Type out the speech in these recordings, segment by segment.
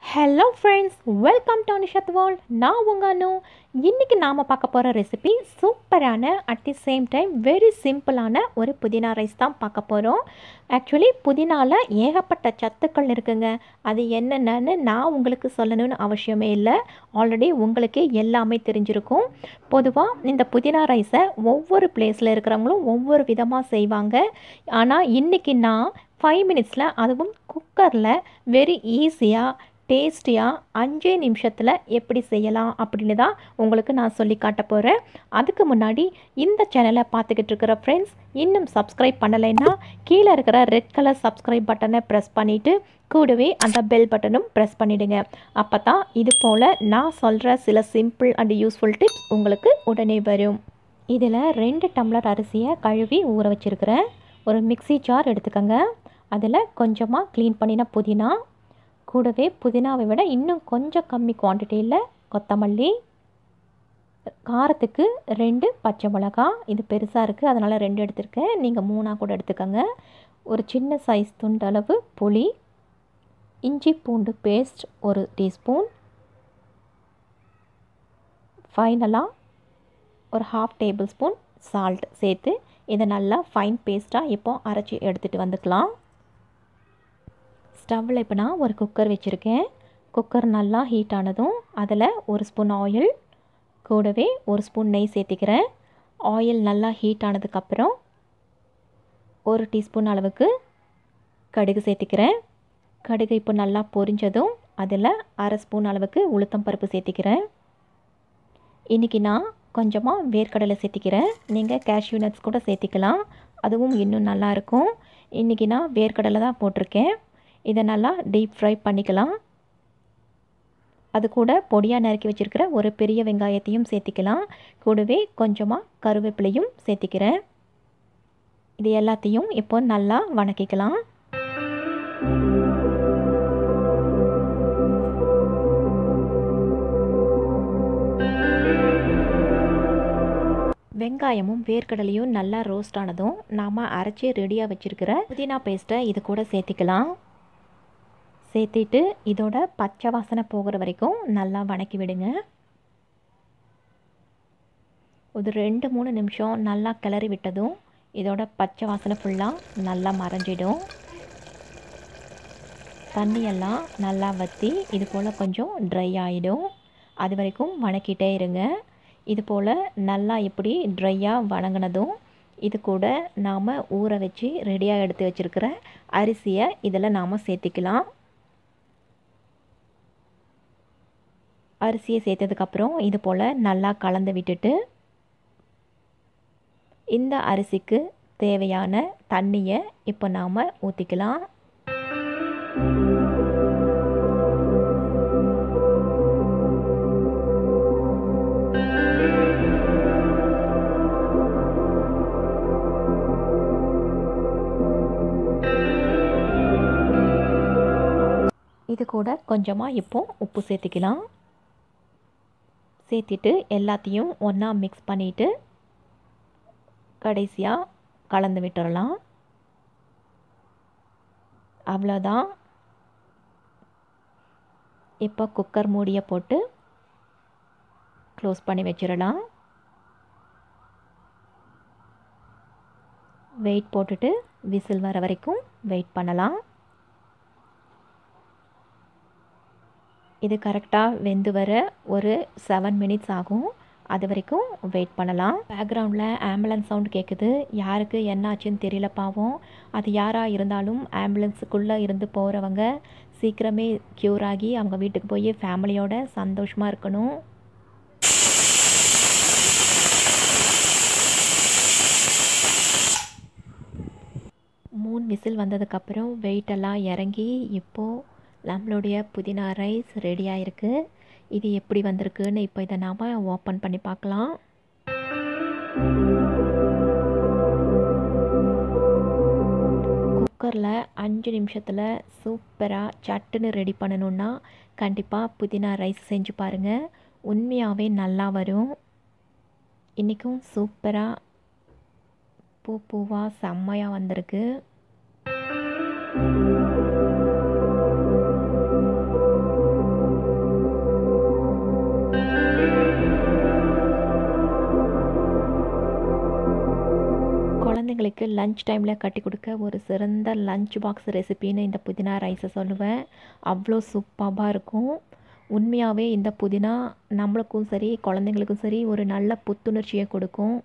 Hello friends, welcome to Anushath world. நான் உங்கள் அனு. இன்றைக்கி நாம் பார்க்க போகிற ரெசிபி சூப்பரான at the same time very சிம்பிளான ஒரு புதினா ரைஸ் தான் பார்க்க போகிறோம். ஆக்சுவலி புதினாவில் ஏகப்பட்ட சத்துக்கள் இருக்குங்க. அது என்னென்னு நான் உங்களுக்கு சொல்லணும்னு அவசியமே இல்லை. ஆல்ரெடி உங்களுக்கு எல்லாமே தெரிஞ்சிருக்கும். பொதுவாக இந்த புதினா ரைஸை ஒவ்வொரு பிளேஸில் இருக்கிறவங்களும் ஒவ்வொரு விதமாக செய்வாங்க. ஆனால் இன்றைக்கி நான் 5 மினிட்ஸில், அதுவும் குக்கரில் வெரி ஈஸியாக டேஸ்டியாக 5 நிமிஷத்தில் எப்படி செய்யலாம் அப்படின்னு தான் உங்களுக்கு நான் சொல்லி காட்ட போகிறேன். அதுக்கு முன்னாடி இந்த சேனலை பார்த்துக்கிட்டு இருக்கிற ஃப்ரெண்ட்ஸ் இன்னும் சப்ஸ்கிரைப் பண்ணலைன்னா கீழே இருக்கிற ரெட் கலர் சப்ஸ்கிரைப் பட்டனை ப்ரெஸ் பண்ணிவிட்டு கூடவே அந்த பெல் பட்டனும் ப்ரெஸ் பண்ணிவிடுங்க. அப்போ தான் இது போல் நான் சொல்கிற சில சிம்பிள் அண்ட் யூஸ்ஃபுல் டிப்ஸ் உங்களுக்கு உடனே வரும். இதில் 2 டம்ளர் அரிசியை கழுவி ஊற வச்சுருக்கிறேன். ஒரு மிக்ஸி ஜார் எடுத்துக்கோங்க. அதில் கொஞ்சமாக க்ளீன் பண்ணின புதினா, கூடவே புதினாவை விட இன்னும் கொஞ்சம் கம்மி குவான்டிட்டியில் கொத்தமல்லி, காரத்துக்கு 2 பச்சை மிளகாய், இது பெருசாக இருக்குது அதனால் 2 எடுத்திருக்கேன், நீங்கள் 3 கூட எடுத்துக்கோங்க. ஒரு சின்ன சைஸ் துண்டளவு புளி, இஞ்சி பூண்டு பேஸ்ட் 1 டீஸ்பூன், ஃபைனலாக ஒரு 1/2 டேபிள் ஸ்பூன் சால்ட் சேர்த்து இதை நல்லா ஃபைன் பேஸ்ட்டாக இப்போ அரைச்சி எடுத்துகிட்டு வந்துக்கலாம். ஸ்டவ்வில் இப்போ நான் ஒரு குக்கர் வச்சுருக்கேன். குக்கர் நல்லா ஹீட் ஆனதும் அதில் 1 ஸ்பூன் ஆயில், கூடவே 1 ஸ்பூன் நெய் சேர்த்திக்கிறேன். ஆயில் நல்லா ஹீட் ஆனதுக்கப்புறம் 1 டீஸ்பூன் அளவுக்கு கடுகு சேர்த்திக்கிறேன். கடுகு இப்போ நல்லா பொரிஞ்சதும் அதில் 1/2 ஸ்பூன் அளவுக்கு உளுத்தம் பருப்பு சேர்த்திக்கிறேன். இன்றைக்கி நான் கொஞ்சமாக வேர்க்கடலை சேர்த்திக்கிறேன். நீங்கள் கேஷ்யூ நட்ஸ் கூட சேர்த்திக்கலாம், அதுவும் இன்னும் நல்லாயிருக்கும். இன்றைக்கி நான் வேர்க்கடலை தான் போட்டிருக்கேன். இதை நல்லா டீப் ஃப்ரை பண்ணிக்கலாம். அது கூட பொடியாக நறுக்கி வச்சுருக்கிற ஒரு பெரிய வெங்காயத்தையும் சேர்த்திக்கலாம். கூடவே கொஞ்சமாக கருவேப்பிலையும் சேர்த்திக்கிறேன். இது எல்லாத்தையும் இப்போ நல்லா வணக்கிக்கலாம். வெங்காயமும் வேர்க்கடலையும் நல்லா ரோஸ்ட் ஆனதும் நாம் அரைச்சி ரெடியாக வச்சுருக்கிற புதினா பேஸ்ட்டை இது கூட சேர்த்திக்கலாம். சேர்த்திட்டு இதோட பச்சை வாசனை போகிற வரைக்கும் நல்லா வணக்கி விடுங்க. ஒரு 2-3 நிமிஷம் நல்லா கிளறி விட்டதும் இதோட பச்சை வாசனை ஃபுல்லாக நல்லா மறைஞ்சிடும். தண்ணியெல்லாம் நல்லா வற்றி இது போல் கொஞ்சம் ட்ரை ஆகிடும். அது வரைக்கும் வணக்கிட்டே இருங்க. இது போல் நல்லா இப்படி ட்ரையாக வணங்கினதும் இது கூட நாம் ஊற வச்சு ரெடியாக எடுத்து வச்சுருக்கிற அரிசியை இதில் நாம் சேர்த்திக்கலாம். அரிசியை சேர்த்ததுக்கப்புறம் இது போல் நல்லா கலந்து விட்டுட்டு இந்த அரிசிக்கு தேவையான தண்ணியை இப்போ நாம் ஊற்றிக்கலாம். இது கூட கொஞ்சமாக இப்போ உப்பு சேர்த்திக்கலாம். சேர்த்திட்டு எல்லாத்தையும் ஒன்றா மிக்ஸ் பண்ணிவிட்டு கடைசியாக கலந்து விட்டுறலாம். அவ்வளோதான். இப்போ குக்கர் மூடியை போட்டு க்ளோஸ் பண்ணி வச்சிடலாம். வெயிட் போட்டுட்டு விசில் வர வரைக்கும் வெயிட் பண்ணலாம். இது கரெக்டாக வெந்து வர ஒரு 7 மினிட்ஸ் ஆகும். அது வரைக்கும் வெயிட் பண்ணலாம். பேக்ரவுண்டில் ஆம்புலன்ஸ் சவுண்ட் கேட்குது. யாருக்கு என்ன ஆச்சுன்னு தெரியல பாவம். அது யாராக இருந்தாலும் ஆம்புலன்ஸுக்குள்ளே இருந்து போகிறவங்க சீக்கிரமே க்யூர் ஆகி அவங்க வீட்டுக்கு போய் ஃபேமிலியோட சந்தோஷமாக இருக்கணும். மூணு விசில் வந்ததுக்கப்புறம் வெயிட்டெல்லாம் இறங்கி இப்போது நம்மளுடைய புதினா ரைஸ் ரெடியாக இருக்குது. இது எப்படி வந்திருக்குன்னு இப்போ இதை நாம் ஓப்பன் பண்ணி பார்க்கலாம். குக்கரில் 5 நிமிஷத்தில் சூப்பராக சட்டுன்னு ரெடி பண்ணணுன்னா கண்டிப்பாக புதினா ரைஸ் செஞ்சு பாருங்கள். உண்மையாகவே நல்லா வரும். இன்றைக்கும் சூப்பராக பூவாக செம்மையாக வந்திருக்கு. குழந்தைங்களுக்கு லஞ்ச் டைமில் கட்டி கொடுக்க ஒரு சிறந்த லஞ்ச் பாக்ஸ் ரெசிபின்னு இந்த புதினா ரைஸை சொல்லுவேன். அவ்வளோ சூப்பராக இருக்கும். உண்மையாகவே இந்த புதினா நம்மளுக்கும் சரி குழந்தைங்களுக்கும் சரி ஒரு நல்ல புத்துணர்ச்சியை கொடுக்கும்.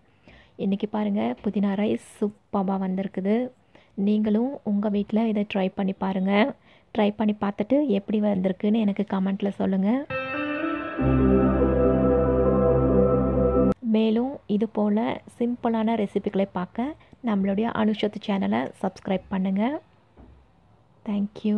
இன்றைக்கி பாருங்கள், புதினா ரைஸ் சூப்பராக வந்திருக்குது. நீங்களும் உங்கள் வீட்டில் இதை ட்ரை பண்ணி பாருங்கள். ட்ரை பண்ணி பார்த்துட்டு எப்படி வந்திருக்குன்னு எனக்கு கமெண்ட்டில் சொல்லுங்கள். மேலும் இது போல் சிம்பிளான ரெசிபிகளை பார்க்க நம்மளுடைய அனுஷத் சேனலை சப்ஸ்கிரைப் பண்ணுங்கள். தேங்க்யூ.